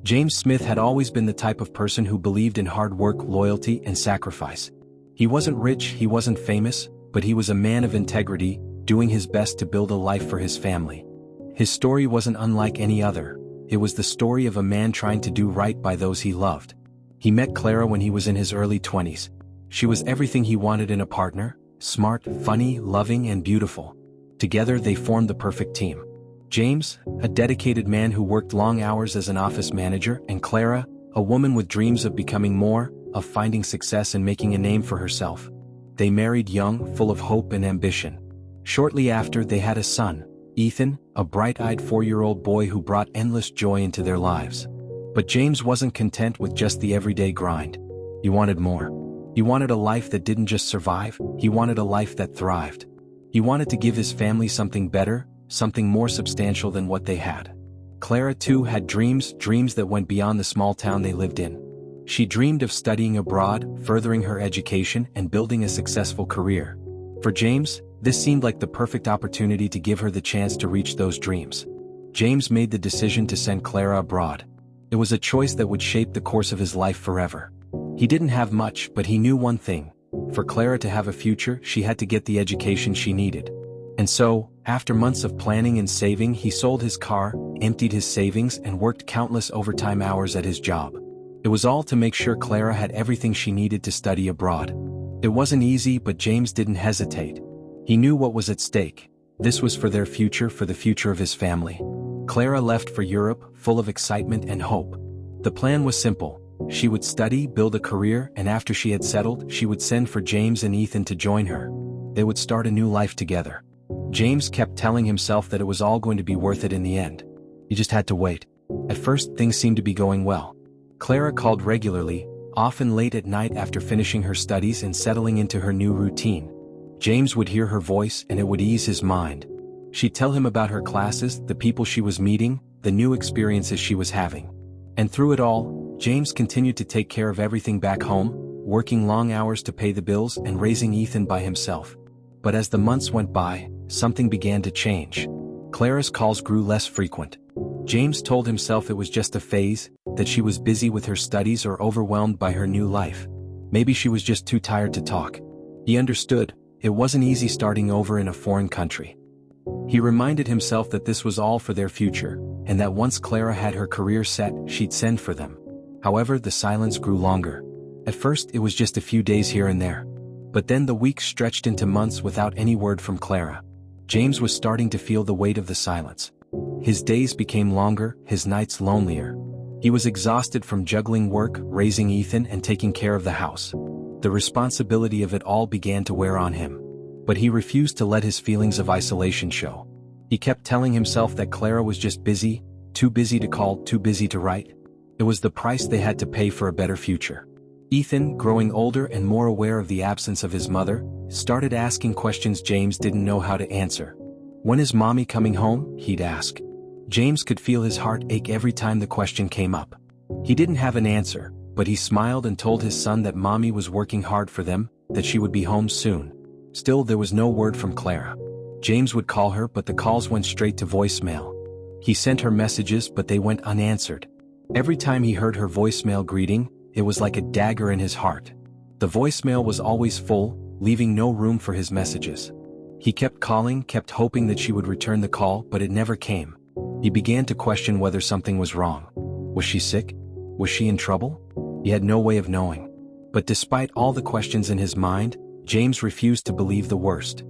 James Smith had always been the type of person who believed in hard work, loyalty, and sacrifice. He wasn't rich, he wasn't famous, but he was a man of integrity, doing his best to build a life for his family. His story wasn't unlike any other. It was the story of a man trying to do right by those he loved. He met Clara when he was in his early 20s. She was everything he wanted in a partner: smart, funny, loving, and beautiful. Together they formed the perfect team. James, a dedicated man who worked long hours as an office manager, and Clara, a woman with dreams of becoming more, of finding success and making a name for herself. They married young, full of hope and ambition. Shortly after, they had a son, Ethan, a bright-eyed 4-year-old boy who brought endless joy into their lives. But James wasn't content with just the everyday grind. He wanted more. He wanted a life that didn't just survive, he wanted a life that thrived. He wanted to give his family something better, something more substantial than what they had. Clara too had dreams that went beyond the small town they lived in. She dreamed of studying abroad, furthering her education, and building a successful career. For James, this seemed like the perfect opportunity to give her the chance to reach those dreams. James made the decision to send Clara abroad. It was a choice that would shape the course of his life forever. He didn't have much, but he knew one thing. For Clara to have a future, she had to get the education she needed. And so, after months of planning and saving, he sold his car, emptied his savings, and worked countless overtime hours at his job. It was all to make sure Clara had everything she needed to study abroad. It wasn't easy, but James didn't hesitate. He knew what was at stake. This was for their future, for the future of his family. Clara left for Europe, full of excitement and hope. The plan was simple. She would study, build a career, and after she had settled, she would send for James and Ethan to join her. They would start a new life together. James kept telling himself that it was all going to be worth it in the end. He just had to wait. At first, things seemed to be going well. Clara called regularly, often late at night after finishing her studies and settling into her new routine. James would hear her voice and it would ease his mind. She'd tell him about her classes, the people she was meeting, the new experiences she was having. And through it all, James continued to take care of everything back home, working long hours to pay the bills and raising Ethan by himself. But as the months went by, something began to change. Clara's calls grew less frequent. James told himself it was just a phase, that she was busy with her studies or overwhelmed by her new life. Maybe she was just too tired to talk. He understood, it wasn't easy starting over in a foreign country. He reminded himself that this was all for their future, and that once Clara had her career set, she'd send for them. However, the silence grew longer. At first, it was just a few days here and there. But then the weeks stretched into months without any word from Clara. James was starting to feel the weight of the silence. His days became longer, his nights lonelier. He was exhausted from juggling work, raising Ethan, and taking care of the house. The responsibility of it all began to wear on him. But he refused to let his feelings of isolation show. He kept telling himself that Clara was just busy, too busy to call, too busy to write. It was the price they had to pay for a better future. Ethan, growing older and more aware of the absence of his mother, started asking questions James didn't know how to answer. "When is Mommy coming home?" he'd ask. James could feel his heart ache every time the question came up. He didn't have an answer, but he smiled and told his son that Mommy was working hard for them, that she would be home soon. Still, there was no word from Clara. James would call her, but the calls went straight to voicemail. He sent her messages, but they went unanswered. Every time he heard her voicemail greeting, it was like a dagger in his heart. The voicemail was always full, leaving no room for his messages. He kept calling, kept hoping that she would return the call, but it never came. He began to question whether something was wrong. Was she sick? Was she in trouble? He had no way of knowing. But despite all the questions in his mind, James refused to believe the worst.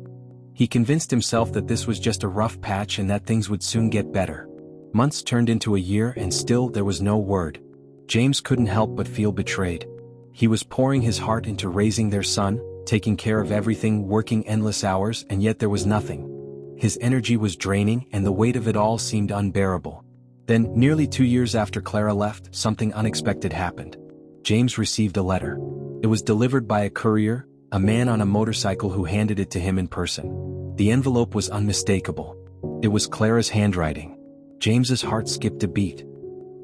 He convinced himself that this was just a rough patch and that things would soon get better. Months turned into a year and still there was no word. James couldn't help but feel betrayed. He was pouring his heart into raising their son, taking care of everything, working endless hours, and yet there was nothing. His energy was draining and the weight of it all seemed unbearable. Then, nearly 2 years after Clara left, something unexpected happened. James received a letter. It was delivered by a courier, a man on a motorcycle who handed it to him in person. The envelope was unmistakable. It was Clara's handwriting. James's heart skipped a beat.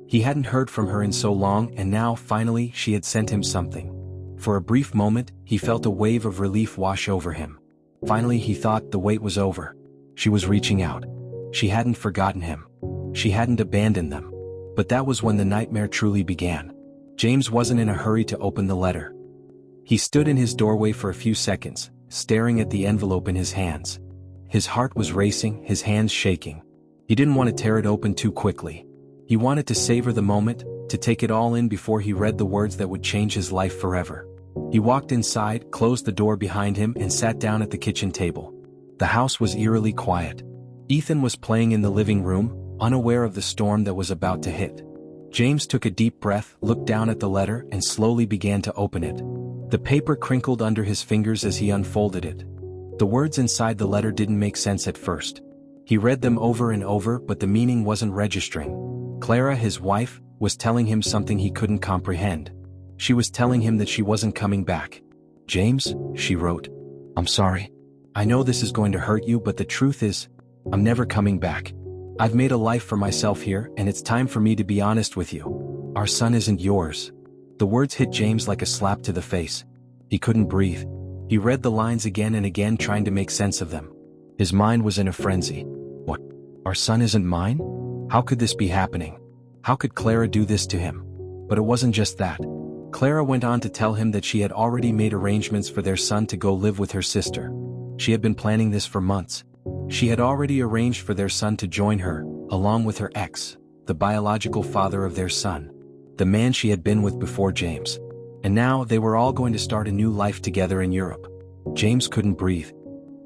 He hadn't heard from her in so long, and now, finally, she had sent him something. For a brief moment, he felt a wave of relief wash over him. Finally, he thought the wait was over. She was reaching out. She hadn't forgotten him. She hadn't abandoned them. But that was when the nightmare truly began. James wasn't in a hurry to open the letter. He stood in his doorway for a few seconds, staring at the envelope in his hands. His heart was racing, his hands shaking. He didn't want to tear it open too quickly. He wanted to savor the moment, to take it all in before he read the words that would change his life forever. He walked inside, closed the door behind him, and sat down at the kitchen table. The house was eerily quiet. Ethan was playing in the living room, unaware of the storm that was about to hit. James took a deep breath, looked down at the letter, and slowly began to open it. The paper crinkled under his fingers as he unfolded it. The words inside the letter didn't make sense at first. He read them over and over, but the meaning wasn't registering. Clara, his wife, was telling him something he couldn't comprehend. She was telling him that she wasn't coming back. "James," she wrote, "I'm sorry. I know this is going to hurt you, but the truth is, I'm never coming back. I've made a life for myself here, and it's time for me to be honest with you. Our son isn't yours." The words hit James like a slap to the face. He couldn't breathe. He read the lines again and again, trying to make sense of them. His mind was in a frenzy. What? Our son isn't mine? How could this be happening? How could Clara do this to him? But it wasn't just that. Clara went on to tell him that she had already made arrangements for their son to go live with her sister. She had been planning this for months. She had already arranged for their son to join her, along with her ex, the biological father of their son, the man she had been with before James. And now they were all going to start a new life together in Europe. James couldn't breathe.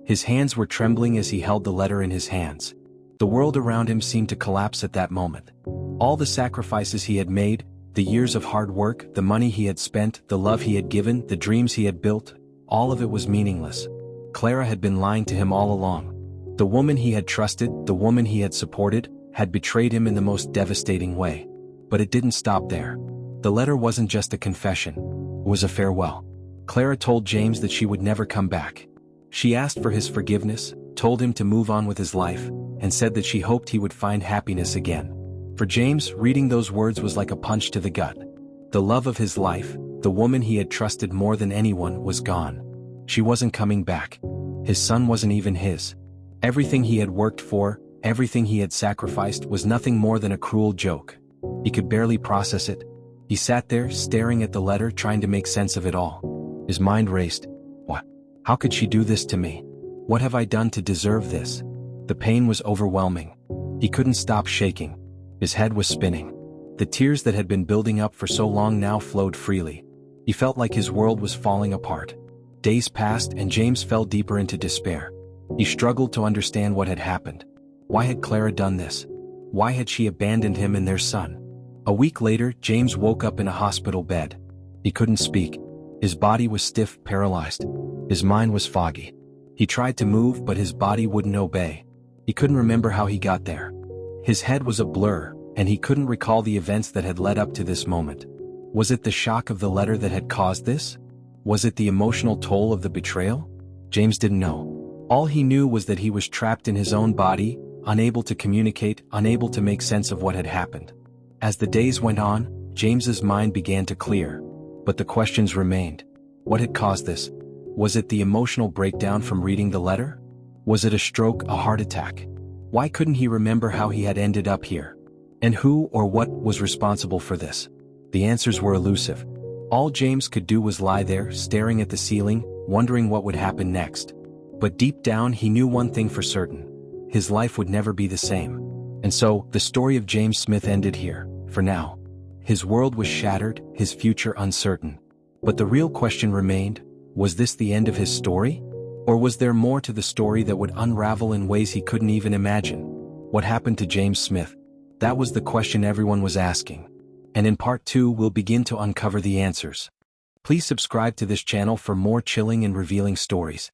His hands were trembling as he held the letter in his hands. The world around him seemed to collapse at that moment. All the sacrifices he had made, the years of hard work, the money he had spent, the love he had given, the dreams he had built, all of it was meaningless. Clara had been lying to him all along. The woman he had trusted, the woman he had supported, had betrayed him in the most devastating way. But it didn't stop there. The letter wasn't just a confession. It was a farewell. Clara told James that she would never come back. She asked for his forgiveness, told him to move on with his life, and said that she hoped he would find happiness again. For James, reading those words was like a punch to the gut. The love of his life, the woman he had trusted more than anyone, was gone. She wasn't coming back. His son wasn't even his. Everything he had worked for, everything he had sacrificed, was nothing more than a cruel joke. He could barely process it. He sat there, staring at the letter, trying to make sense of it all. His mind raced. What? How could she do this to me? What have I done to deserve this? The pain was overwhelming. He couldn't stop shaking. His head was spinning. The tears that had been building up for so long now flowed freely. He felt like his world was falling apart. Days passed and James fell deeper into despair. He struggled to understand what had happened. Why had Clara done this? Why had she abandoned him and their son? A week later, James woke up in a hospital bed. He couldn't speak. His body was stiff, paralyzed. His mind was foggy. He tried to move, but his body wouldn't obey. He couldn't remember how he got there. His head was a blur, and he couldn't recall the events that had led up to this moment. Was it the shock of the letter that had caused this? Was it the emotional toll of the betrayal? James didn't know. All he knew was that he was trapped in his own body, unable to communicate, unable to make sense of what had happened. As the days went on, James's mind began to clear. But the questions remained. What had caused this? Was it the emotional breakdown from reading the letter? Was it a stroke, a heart attack? Why couldn't he remember how he had ended up here? And who or what was responsible for this? The answers were elusive. All James could do was lie there, staring at the ceiling, wondering what would happen next. But deep down he knew one thing for certain. His life would never be the same. And so, the story of James Smith ended here, for now. His world was shattered, his future uncertain. But the real question remained, was this the end of his story? Or was there more to the story that would unravel in ways he couldn't even imagine? What happened to James Smith? That was the question everyone was asking. And in part 2 we'll begin to uncover the answers. Please subscribe to this channel for more chilling and revealing stories.